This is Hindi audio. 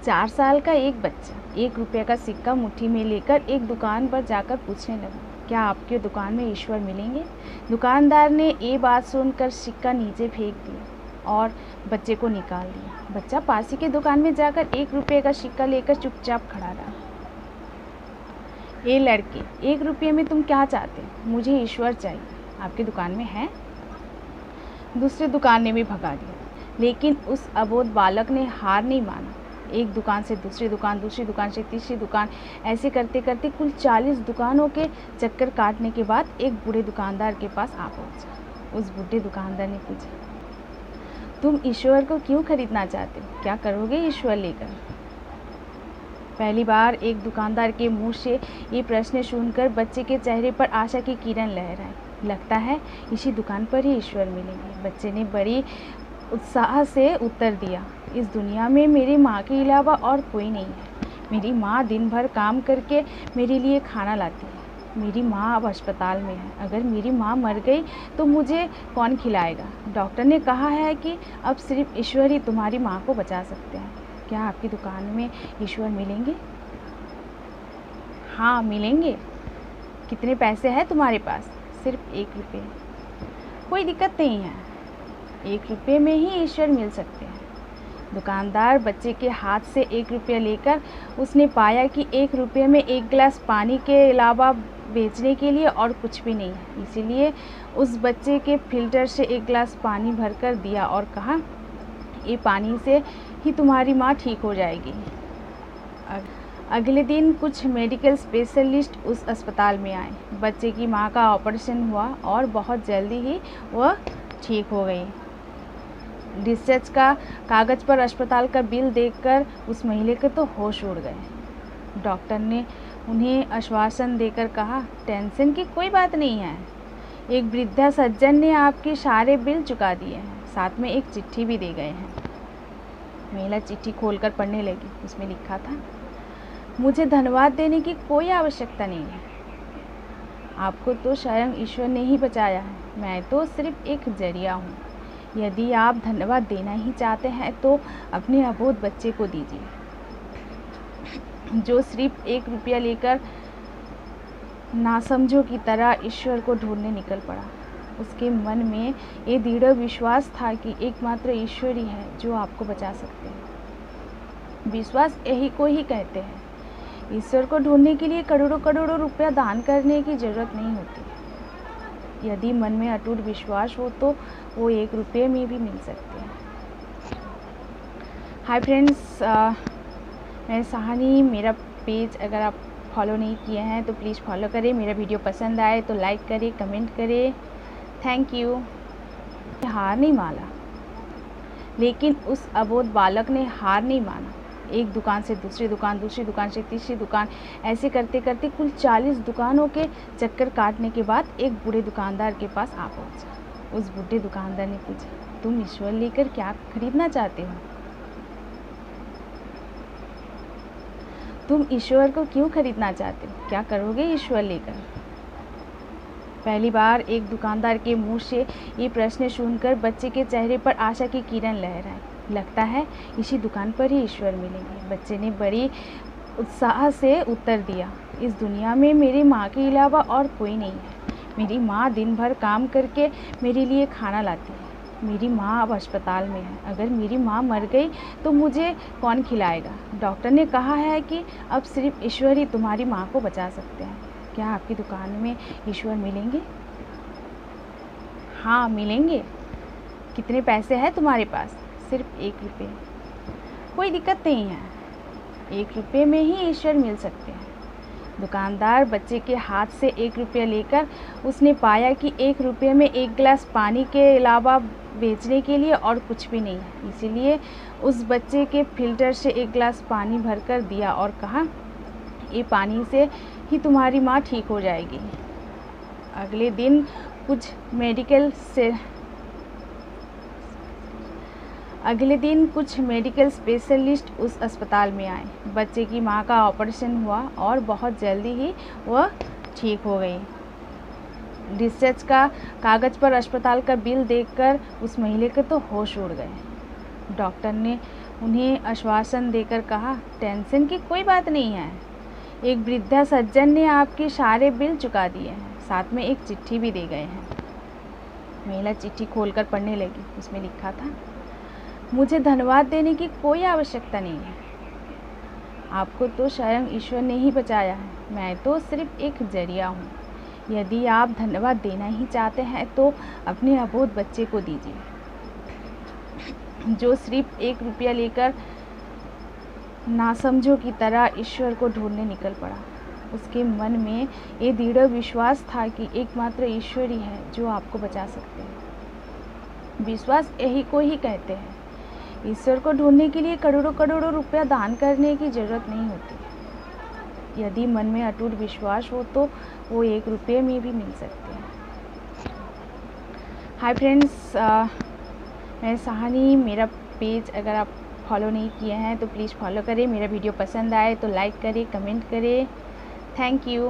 4 साल का एक बच्चा 1 रुपये का सिक्का मुट्ठी में लेकर एक दुकान पर जाकर पूछने लगा, क्या आपके दुकान में ईश्वर मिलेंगे? दुकानदार ने ये बात सुनकर सिक्का नीचे फेंक दिया और बच्चे को निकाल दिया। बच्चा पास ही की दुकान में जाकर 1 रुपये का सिक्का लेकर चुपचाप खड़ा रहा। ए लड़के, 1 रुपये में तुम क्या चाहते हो? मुझे ईश्वर चाहिए, आपकी दुकान में है? दूसरे दुकान ने भी भगा दिया, लेकिन उस अबोध बालक ने हार नहीं माना। एक दुकान से दूसरी दुकान से तीसरी दुकान, ऐसे करते करते कुल 40 दुकानों के चक्कर काटने के बाद एक बूढ़े दुकानदार के पास आ पहुंचा। उस बूढ़े दुकानदार ने पूछा, तुम ईश्वर को क्यों खरीदना चाहते हो? क्या करोगे ईश्वर लेकर? पहली बार एक दुकानदार के मुंह से ये प्रश्न सुनकर बच्चे के चेहरे पर आशा की किरण लहराई। लगता है इसी दुकान पर ही ईश्वर मिलेंगे। बच्चे ने बड़ी उत्साह से उत्तर दिया, इस दुनिया में मेरी माँ के अलावा और कोई नहीं है। मेरी माँ दिन भर काम करके मेरे लिए खाना लाती है। मेरी माँ अब अस्पताल में है। अगर मेरी माँ मर गई तो मुझे कौन खिलाएगा? डॉक्टर ने कहा है कि अब सिर्फ ईश्वर ही तुम्हारी माँ को बचा सकते हैं। क्या आपकी दुकान में ईश्वर मिलेंगे? हाँ मिलेंगे। कितने पैसे हैं तुम्हारे पास? सिर्फ 1 रुपये। कोई दिक्कत नहीं है, 1 रुपये में ही ईश्वर मिल सकते हैं। दुकानदार बच्चे के हाथ से 1 रुपया लेकर उसने पाया कि 1 रुपये में 1 गिलास पानी के अलावा बेचने के लिए और कुछ भी नहीं है। इसीलिए उस बच्चे के फिल्टर से 1 गिलास पानी भरकर दिया और कहा, ये पानी से ही तुम्हारी माँ ठीक हो जाएगी। अगले दिन कुछ मेडिकल स्पेशलिस्ट उस अस्पताल में आए। बच्चे की माँ का ऑपरेशन हुआ और बहुत जल्दी ही वह ठीक हो गई। डिस्चार्ज का कागज़ पर अस्पताल का बिल देखकर उस महिला के तो होश उड़ गए। डॉक्टर ने उन्हें आश्वासन देकर कहा, टेंशन की कोई बात नहीं है। एक वृद्धा सज्जन ने आपके सारे बिल चुका दिए हैं, साथ में एक चिट्ठी भी दे गए हैं। महिला चिट्ठी खोलकर पढ़ने लगी। उसमें लिखा था, मुझे धन्यवाद देने की कोई आवश्यकता नहीं है। आपको तो स्वयं ईश्वर ने ही बचाया है, मैं तो सिर्फ एक जरिया हूँ। यदि आप धन्यवाद देना ही चाहते हैं तो अपने अबोध बच्चे को दीजिए, जो सिर्फ 1 रुपया लेकर नासमझों की तरह ईश्वर को ढूंढने निकल पड़ा। उसके मन में ये दृढ़ विश्वास था कि एकमात्र ईश्वर ही है जो आपको बचा सकते हैं। विश्वास यही को ही कहते हैं। ईश्वर को ढूंढने के लिए करोड़ों करोड़ों रुपया दान करने की जरूरत नहीं होती। यदि मन में अटूट विश्वास हो तो वो 1 रुपये में भी मिल सकते हैं। हाय फ्रेंड्स, मैं सहानी, मेरा पेज अगर आप फॉलो नहीं किए हैं तो प्लीज़ फॉलो करें। मेरा वीडियो पसंद आए तो लाइक करें, कमेंट करें। Thank you. हार नहीं माना, लेकिन उस अबोध बालक ने हार नहीं माना। एक दुकान से दूसरी दुकान से तीसरी दुकान, ऐसे करते करते कुल 40 दुकानों के चक्कर काटने के बाद एक बूढ़े दुकानदार के पास आ पहुंचा। उस बूढ़े दुकानदार ने पूछा, तुम ईश्वर लेकर क्या खरीदना चाहते हो? तुम ईश्वर को क्यों खरीदना चाहते हो? क्या करोगे ईश्वर लेकर? पहली बार एक दुकानदार के मुंह से ये प्रश्न सुनकर बच्चे के चेहरे पर आशा की किरण लहराई। लगता है इसी दुकान पर ही ईश्वर मिलेंगे। बच्चे ने बड़ी उत्साह से उत्तर दिया, इस दुनिया में मेरी माँ के अलावा और कोई नहीं है। मेरी माँ दिन भर काम करके मेरे लिए खाना लाती है। मेरी माँ अब अस्पताल में है। अगर मेरी माँ मर गई तो मुझे कौन खिलाएगा? डॉक्टर ने कहा है कि अब सिर्फ ईश्वर ही तुम्हारी माँ को बचा सकते हैं। क्या आपकी दुकान में ईश्वर मिलेंगे? हाँ मिलेंगे। कितने पैसे हैं तुम्हारे पास? सिर्फ 1 रुपये। कोई दिक्कत नहीं है, 1 रुपये में ही ईश्वर मिल सकते हैं। दुकानदार बच्चे के हाथ से 1 रुपया लेकर उसने पाया कि 1 रुपये में 1 गिलास पानी के अलावा बेचने के लिए और कुछ भी नहीं है। इसीलिए उस बच्चे के फिल्टर से 1 गिलास पानी भरकर दिया और कहा, ये पानी से ही तुम्हारी माँ ठीक हो जाएगी। अगले दिन कुछ मेडिकल स्पेशलिस्ट उस अस्पताल में आए। बच्चे की माँ का ऑपरेशन हुआ और बहुत जल्दी ही वह ठीक हो गई। डिस्चार्ज का कागज़ पर अस्पताल का बिल देखकर उस महिला के तो होश उड़ गए। डॉक्टर ने उन्हें आश्वासन देकर कहा, टेंशन की कोई बात नहीं है, एक वृद्धा सज्जन ने आपके सारे बिल चुका दिए हैं, साथ में एक चिट्ठी भी दे गए हैं। महिला चिट्ठी खोलकर पढ़ने लगी। उसमें लिखा था, मुझे धन्यवाद देने की कोई आवश्यकता नहीं है, आपको तो स्वयं ईश्वर ने ही बचाया है, मैं तो सिर्फ एक जरिया हूँ। यदि आप धन्यवाद देना ही चाहते हैं तो अपने अबोध बच्चे को दीजिए, जो सिर्फ 1 रुपया लेकर नासमझों की तरह ईश्वर को ढूंढने निकल पड़ा। उसके मन में ये दृढ़ विश्वास था कि एकमात्र ईश्वर ही है जो आपको बचा सकते हैं। विश्वास यही को ही कहते हैं। ईश्वर को ढूंढने के लिए करोड़ों करोड़ों रुपया दान करने की ज़रूरत नहीं होती। यदि मन में अटूट विश्वास हो तो वो 1 रुपये में भी मिल सकते हैं। हाय फ्रेंड्स, मैं सहानी, मेरा पेज अगर आप फॉलो नहीं किए हैं तो प्लीज़ फॉलो करें। मेरा वीडियो पसंद आए तो लाइक करें, कमेंट करें। Thank you.